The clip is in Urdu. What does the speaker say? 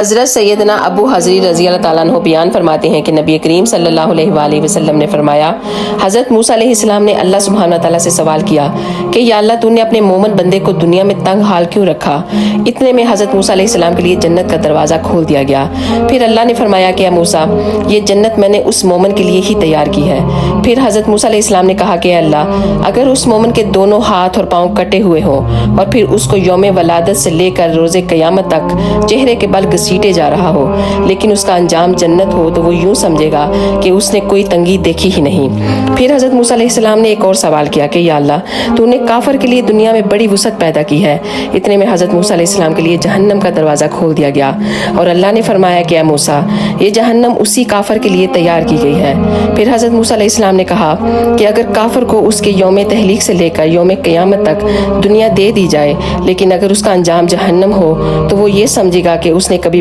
حضرت سیدنا ابو حضری رضی اللہ تعالیٰ عنہ بیان فرماتے ہیں کہ نبی کریم صلی اللہ علیہ وآلہ وسلم نے فرمایا، حضرت موسیٰ علیہ السلام نے اللہ سبحانہ تعالیٰ سے سوال کیا کہ یا اللہ تو نے اپنے مومن بندے کو دنیا میں تنگ حال کیوں رکھا؟ اتنے میں حضرت موسیٰ علیہ السلام کے لیے جنت کا دروازہ کھول دیا گیا۔ پھر اللہ نے فرمایا کہ اے موسیٰ، یہ جنت میں نے اس مومن کے لیے ہی تیار کی ہے۔ پھر حضرت موسیٰ علیہ السلام نے کہا کہ اے اللہ، اگر اس مومن کے دونوں ہاتھ اور پاؤں کٹے ہوئے ہوں اور پھر اس کو یوم ولادت سے لے کر روز قیامت تک چہرے کے بل گھسیٹے جا رہا ہو، لیکن اس کا انجام جنت ہو، تو وہ یوں سمجھے گا کہ اس نے کوئی تنگی دیکھی ہی نہیں۔ پھر حضرت موسیٰ علیہ السلام نے ایک اور سوال کیا کہ یا اللہ تو نے کافر کے لیے دنیا میں بڑی وسعت پیدا کی ہے۔ اتنے میں حضرت موسیٰ علیہ السلام کے لیے جہنم کا دروازہ کھول دیا گیا اور اللہ نے فرمایا کہ اے موسیٰ، یہ جہنم اسی کافر کے لیے تیار کی گئی ہے۔ پھر حضرت موسیٰ علیہ السلام نے کہا کہ اگر کافر کو اس کے یوم تہلیک سے لے کر یوم قیامت تک دنیا دے دی جائے، لیکن اگر اس کا انجام جہنم ہو، تو وہ یہ سمجھے گا کہ اس نے کبھی